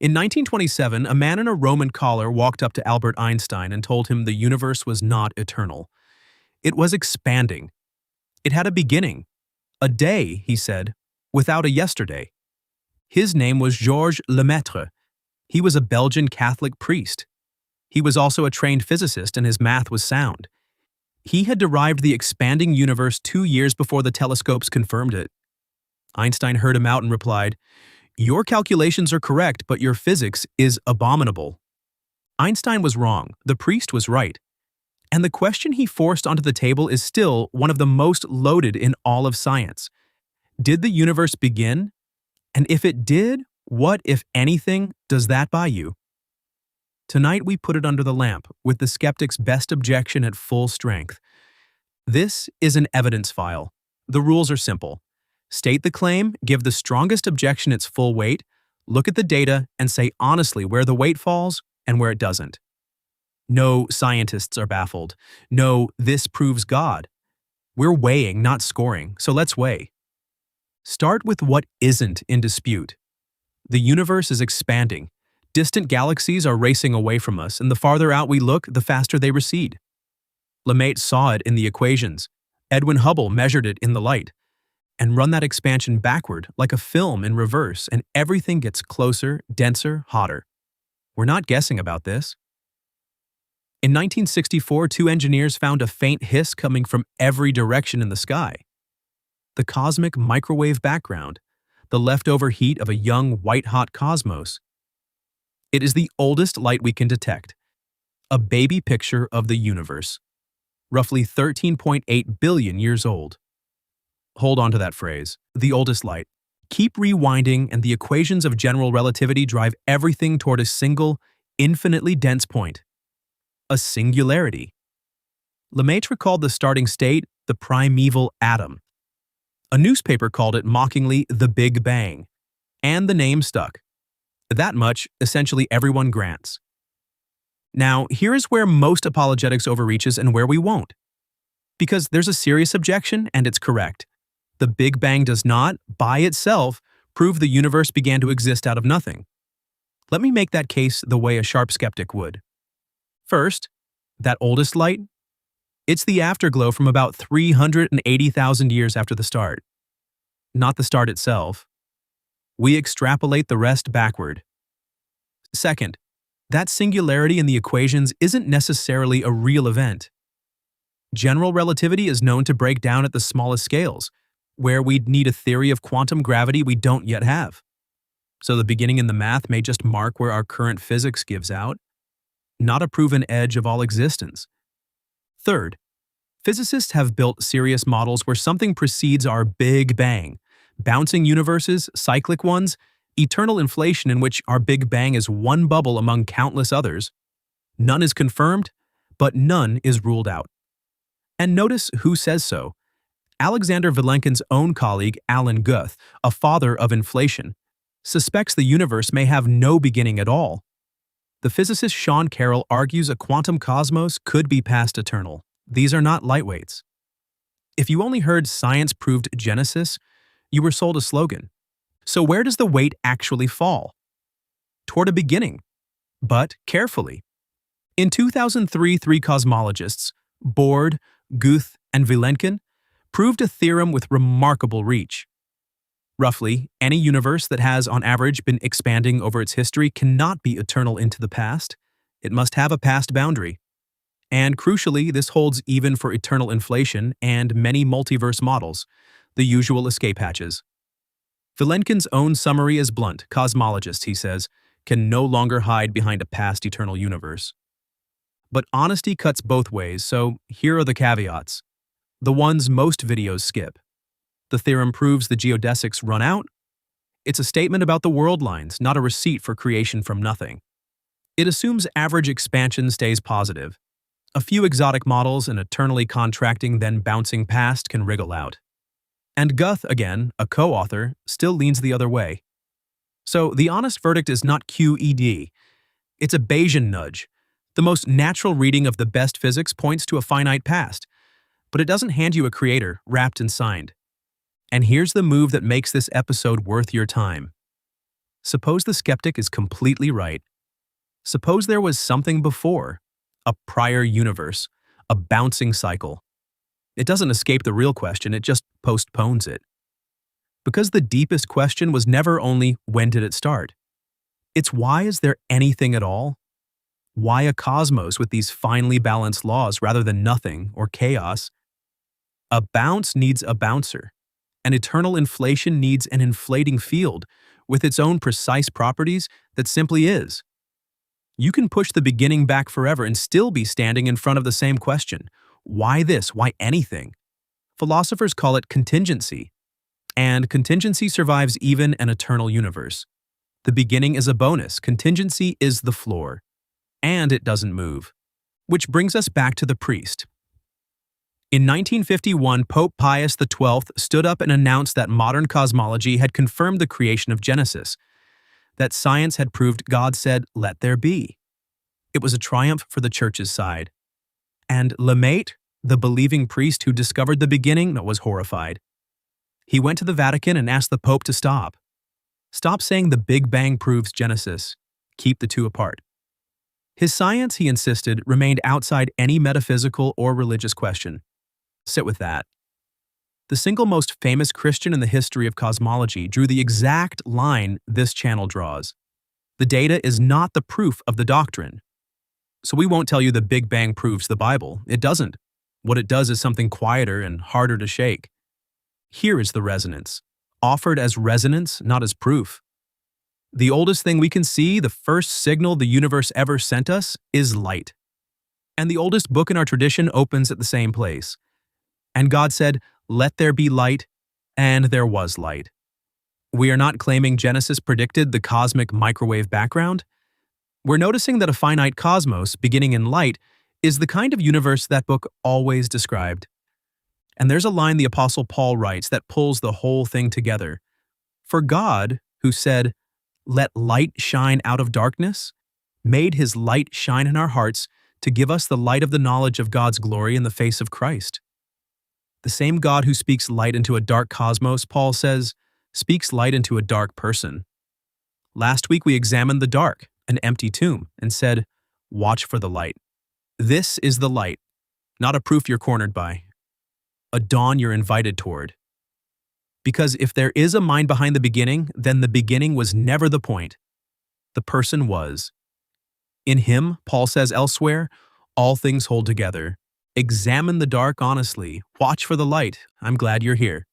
In 1927, a man in a Roman collar walked up to Albert Einstein and told him the universe was not eternal. It was expanding. It had a beginning. A day, he said, without a yesterday. His name was Georges Lemaître. He was a Belgian Catholic priest. He was also a trained physicist and his math was sound. He had derived the expanding universe 2 years before the telescopes confirmed it. Einstein heard him out and replied, "Your calculations are correct, but your physics is abominable." Einstein was wrong. The priest was right. And the question he forced onto the table is still one of the most loaded in all of science. Did the universe begin? And if it did, what, if anything, does that buy you? Tonight we put it under the lamp with the skeptic's best objection at full strength. This is an evidence file. The rules are simple. State the claim, give the strongest objection its full weight, look at the data, and say honestly where the weight falls and where it doesn't. No scientists are baffled. No, this proves God. We're weighing, not scoring, so let's weigh. Start with what isn't in dispute. The universe is expanding. Distant galaxies are racing away from us, and the farther out we look, the faster they recede. Lemaître saw it in the equations. Edwin Hubble measured it in the light. And run that expansion backward like a film in reverse, and everything gets closer, denser, hotter. We're not guessing about this. In 1964, 2 engineers found a faint hiss coming from every direction in the sky. The cosmic microwave background, the leftover heat of a young, white-hot cosmos. It is the oldest light we can detect, a baby picture of the universe, roughly 13.8 billion years old. Hold on to that phrase, the oldest light. Keep rewinding, and the equations of general relativity drive everything toward a single, infinitely dense point. A singularity. Lemaître called the starting state the primeval atom. A newspaper called it mockingly the Big Bang, and the name stuck. That much, essentially everyone grants. Now, here is where most apologetics overreaches and where we won't. Because there's a serious objection, and it's correct. The Big Bang does not, by itself, prove the universe began to exist out of nothing. Let me make that case the way a sharp skeptic would. First, that oldest light? It's the afterglow from about 380,000 years after the start. Not the start itself. We extrapolate the rest backward. Second, that singularity in the equations isn't necessarily a real event. General relativity is known to break down at the smallest scales, where we'd need a theory of quantum gravity we don't yet have. So the beginning in the math may just mark where our current physics gives out, not a proven edge of all existence. Third, physicists have built serious models where something precedes our Big Bang, bouncing universes, cyclic ones, eternal inflation in which our Big Bang is one bubble among countless others. None is confirmed, but none is ruled out. And notice who says so. Alexander Vilenkin's own colleague, Alan Guth, a father of inflation, suspects the universe may have no beginning at all. The physicist Sean Carroll argues a quantum cosmos could be past eternal. These are not lightweights. If you only heard science proved Genesis, you were sold a slogan. So where does the weight actually fall? Toward a beginning, but carefully. In 2003, 3 cosmologists, Bohr, Guth, and Vilenkin, proved a theorem with remarkable reach. Roughly, any universe that has, on average, been expanding over its history cannot be eternal into the past. It must have a past boundary. And crucially, this holds even for eternal inflation and many multiverse models, the usual escape hatches. Vilenkin's own summary is blunt. Cosmologists, he says, can no longer hide behind a past eternal universe. But honesty cuts both ways, so here are the caveats. The ones most videos skip. The theorem proves the geodesics run out. It's a statement about the world lines, not a receipt for creation from nothing. It assumes average expansion stays positive. A few exotic models and eternally contracting then bouncing past can wriggle out. And Guth, again, a co-author, still leans the other way. So the honest verdict is not QED. It's a Bayesian nudge. The most natural reading of the best physics points to a finite past, but it doesn't hand you a creator wrapped and signed. And here's the move that makes this episode worth your time. Suppose the skeptic is completely right. Suppose there was something before, a prior universe, a bouncing cycle. It doesn't escape the real question, it just postpones it. Because the deepest question was never only when did it start? It's why is there anything at all? Why a cosmos with these finely balanced laws rather than nothing or chaos? A bounce needs a bouncer. An eternal inflation needs an inflating field with its own precise properties that simply is. You can push the beginning back forever and still be standing in front of the same question. Why this? Why anything? Philosophers call it contingency. And contingency survives even an eternal universe. The beginning is a bonus, contingency is the floor. And it doesn't move. Which brings us back to the priest. In 1951, Pope Pius XII stood up and announced that modern cosmology had confirmed the creation of Genesis, that science had proved God said, "Let there be." It was a triumph for the Church's side. And Lemaître, the believing priest who discovered the beginning, was horrified. He went to the Vatican and asked the Pope to stop. Stop saying the Big Bang proves Genesis. Keep the two apart. His science, he insisted, remained outside any metaphysical or religious question. Sit with that. The single most famous Christian in the history of cosmology drew the exact line this channel draws. The data is not the proof of the doctrine. So we won't tell you the Big Bang proves the Bible. It doesn't. What it does is something quieter and harder to shake. Here is the resonance, offered as resonance, not as proof. The oldest thing we can see, the first signal the universe ever sent us, is light. And the oldest book in our tradition opens at the same place. And God said, "Let there be light," and there was light. We are not claiming Genesis predicted the cosmic microwave background. We're noticing that a finite cosmos, beginning in light, is the kind of universe that book always described. And there's a line the Apostle Paul writes that pulls the whole thing together. For God, who said, "Let light shine out of darkness," made his light shine in our hearts to give us the light of the knowledge of God's glory in the face of Christ. The same God who speaks light into a dark cosmos, Paul says, speaks light into a dark person. Last week we examined the dark, an empty tomb, and said, watch for the light. This is the light, not a proof you're cornered by, a dawn you're invited toward. Because if there is a mind behind the beginning, then the beginning was never the point. The person was. In him, Paul says elsewhere, all things hold together. Examine the dark honestly. Watch for the light. I'm glad you're here.